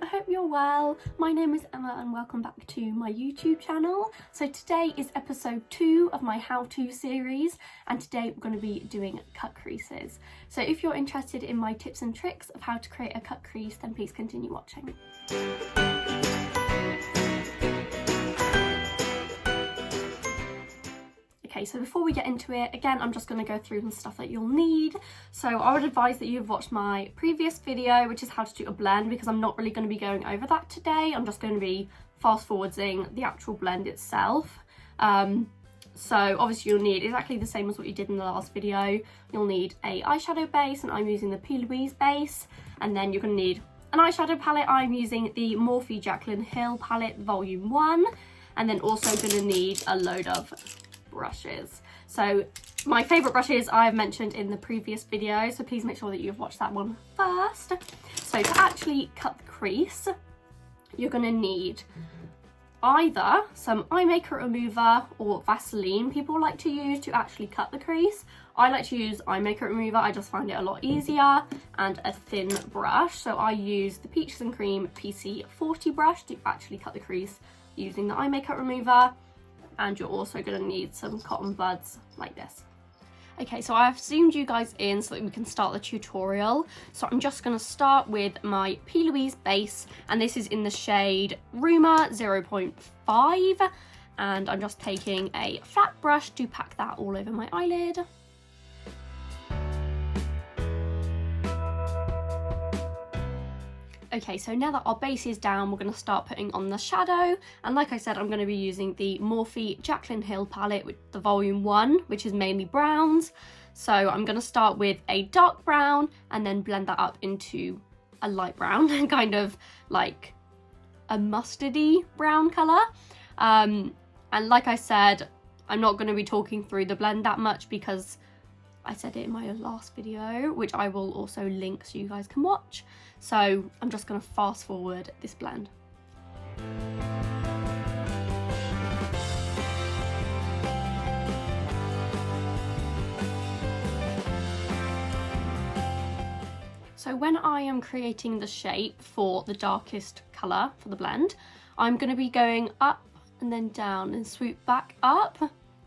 hope you're well. My name is Emma and welcome back to my YouTube channel. So today is episode 2 of my how-to series, and today we're going to be doing cut creases. So if you're interested in my tips and tricks of how to create a cut crease, then please continue watching. Okay, so before we get into it, again, I'm just going to go through some stuff that you'll need. So I would advise that you've watched my previous video, which is how to do a blend, because I'm not really going to be going over that today. I'm just going to be fast forwarding the actual blend itself. So obviously you'll need exactly the same as what you did in the last video. You'll need a eyeshadow base, and I'm using the P. Louise base. And then you're going to need an eyeshadow palette. I'm using the Morphe Jaclyn Hill palette volume 1. And then also going to need a load of brushes. So my favourite brushes I've mentioned in the previous video, so please make sure that you've watched that one first. So to actually cut the crease, you're going to need either some eye makeup remover or Vaseline people like to use to actually cut the crease. I like to use eye makeup remover, I just find it a lot easier, and a thin brush. So I use the Peaches and Cream PC40 brush to actually cut the crease using the eye makeup remover. And you're also going to need some cotton buds like this. Okay, so I've zoomed you guys in so that we can start the tutorial. So I'm just going to start with my P. Louise base, and this is in the shade Rumour 0.5, and I'm just taking a flat brush to pack that all over my eyelid. Okay, so now that our base is down, we're going to start putting on the shadow. And like I said, I'm going to be using the Morphe Jaclyn Hill palette with the volume 1, which is mainly browns. So I'm going to start with a dark brown and then blend that up into a light brown, kind of like a mustardy brown colour. And like I said, I'm not going to be talking through the blend that much because I said it in my last video, which I will also link so you guys can watch. So I'm just going to fast forward this blend. So when I am creating the shape for the darkest colour for the blend, I'm going to be going up and then down and swoop back up.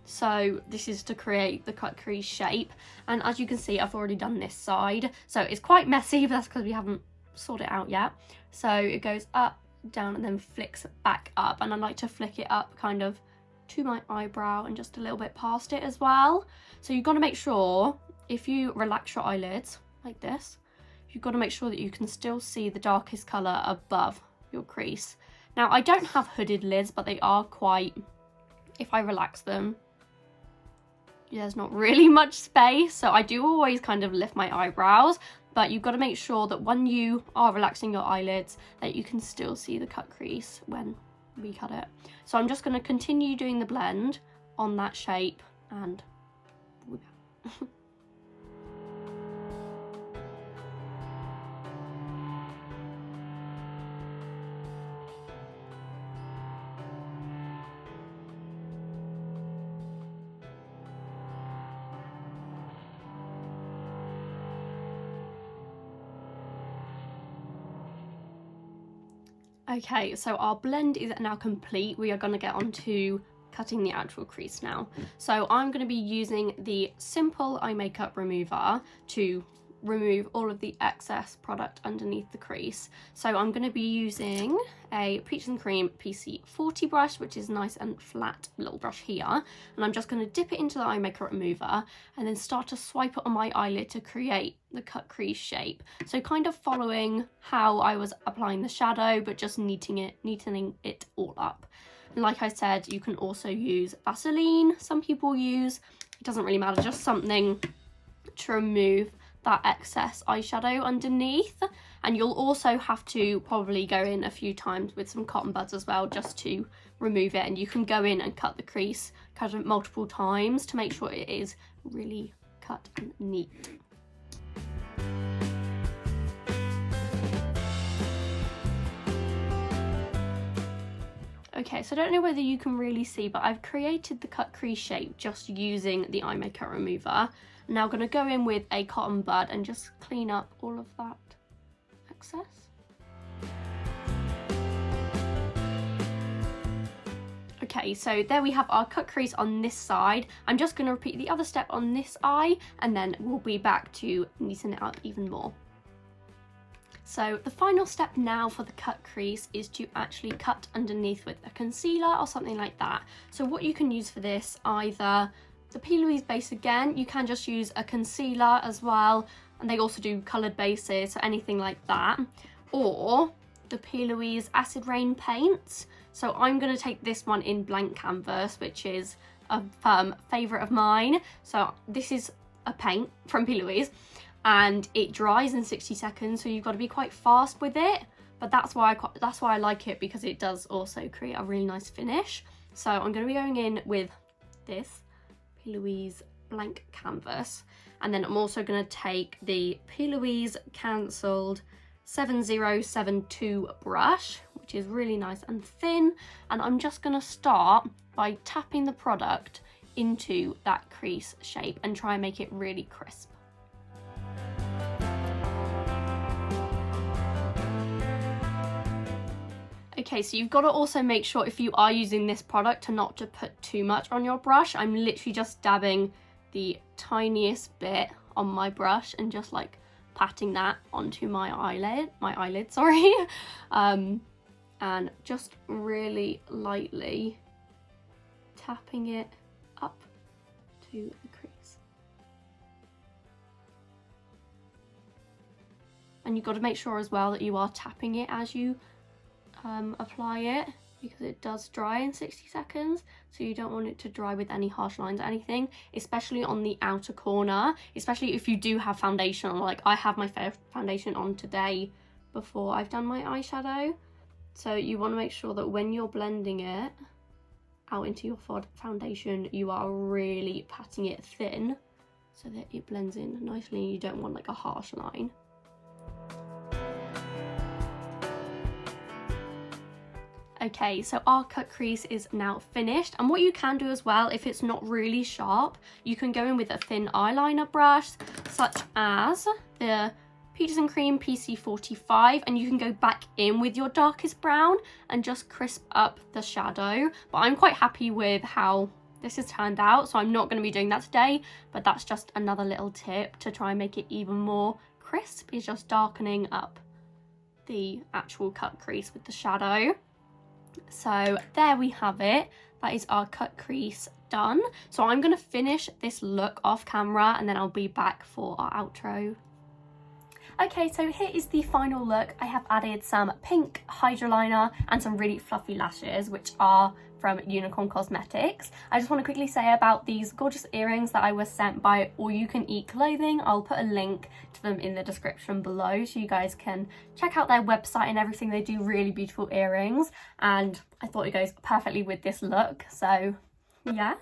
So this is to create the cut crease shape, and as you can see, I've already done this side, so it's quite messy, but that's because we haven't sorted it out yet. So it goes up, down, and then flicks back up, and I like to flick it up kind of to my eyebrow and just a little bit past it as well. So you've got to make sure, if you relax your eyelids like this, you've got to make sure that you can still see the darkest colour above your crease. Now I don't have hooded lids, but they are quite, if I relax them, there's not really much space, so I do always kind of lift my eyebrows, but you've got to make sure that when you are relaxing your eyelids that you can still see the cut crease when we cut it. So I'm just going to continue doing the blend on that shape, and okay, so our blend is now complete. We are going to get on to cutting the actual crease now. So I'm going to be using the simple eye makeup remover to remove all of the excess product underneath the crease. So I'm going to be using a Peaches and Cream PC40 brush, which is nice and flat little brush here, and I'm just going to dip it into the eye makeup remover and then start to swipe it on my eyelid to create the cut crease shape. So kind of following how I was applying the shadow, but just neatening it all up. And like I said, you can also use Vaseline, some people use, it doesn't really matter, just something to remove that excess eyeshadow underneath. And you'll also have to probably go in a few times with some cotton buds as well, just to remove it. And you can go in and cut the crease kind of multiple times to make sure it is really cut and neat. Okay, so I don't know whether you can really see, but I've created the cut crease shape just using the eye makeup remover. I'm now going to go in with a cotton bud and just clean up all of that excess. Okay, so there we have our cut crease on this side. I'm just going to repeat the other step on this eye, and then we'll be back to neaten it up even more. So the final step now for the cut crease is to actually cut underneath with a concealer or something like that. So what you can use for this, either the P. Louise base again, you can just use a concealer as well, and they also do coloured bases, so anything like that, or the P. Louise Acid Rain paints. So I'm going to take this one in blank canvas, which is a favourite of mine. So this is a paint from P. Louise, and it dries in 60 seconds, so you've got to be quite fast with it. But that's why I like it, because it does also create a really nice finish. So I'm going to be going in with this P. Louise blank canvas, and then I'm also going to take the P. Louise Cancelled 7072 brush, which is really nice and thin, and I'm just going to start by tapping the product into that crease shape and try and make it really crisp. Okay, so you've got to also make sure, if you are using this product, to not to put too much on your brush. I'm literally just dabbing the tiniest bit on my brush and just like patting that onto my eyelid, sorry, and just really lightly tapping it up to the crease. And you've got to make sure as well that you are tapping it as you apply it, because it does dry in 60 seconds, so you don't want it to dry with any harsh lines or anything, especially on the outer corner, especially if you do have foundation on. Like, I have my foundation on today before I've done my eyeshadow, so you want to make sure that when you're blending it out into your foundation, you are really patting it thin so that it blends in nicely, and you don't want like a harsh line. Okay, so our cut crease is now finished, and what you can do as well, if it's not really sharp, you can go in with a thin eyeliner brush such as the Peaches and Cream PC45, and you can go back in with your darkest brown and just crisp up the shadow. But I'm quite happy with how this has turned out, so I'm not going to be doing that today, but that's just another little tip to try and make it even more crisp, is just darkening up the actual cut crease with the shadow. So there we have it. That is our cut crease done. So I'm going to finish this look off camera, and then I'll be back for our outro. Okay, so here is the final look. I have added some pink hydroliner and some really fluffy lashes, which are from Unicorn Cosmetics. I just want to quickly say about these gorgeous earrings that I was sent by All You Can Eat Clothing. I'll put a link to them in the description below, so you guys can check out their website and everything. They do really beautiful earrings, and I thought it goes perfectly with this look, so yeah.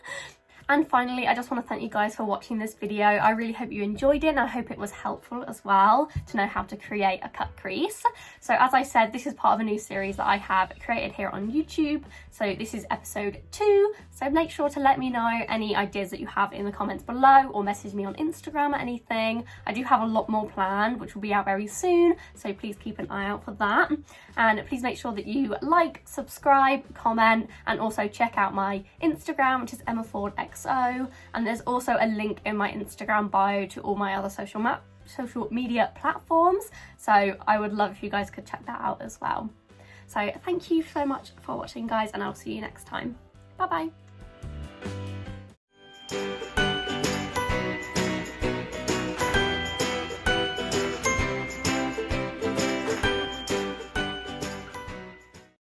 And finally, I just want to thank you guys for watching this video. I really hope you enjoyed it, and I hope it was helpful as well to know how to create a cut crease. So as I said, this is part of a new series that I have created here on YouTube. So this is episode 2. So make sure to let me know any ideas that you have in the comments below, or message me on Instagram or anything. I do have a lot more planned, which will be out very soon, so please keep an eye out for that. And please make sure that you like, subscribe, comment, and also check out my Instagram, which is EmmaFordXO, and there's also a link in my Instagram bio to all my other social media platforms, so I would love if you guys could check that out as well. So thank you so much for watching, guys, and I'll see you next time. Bye bye.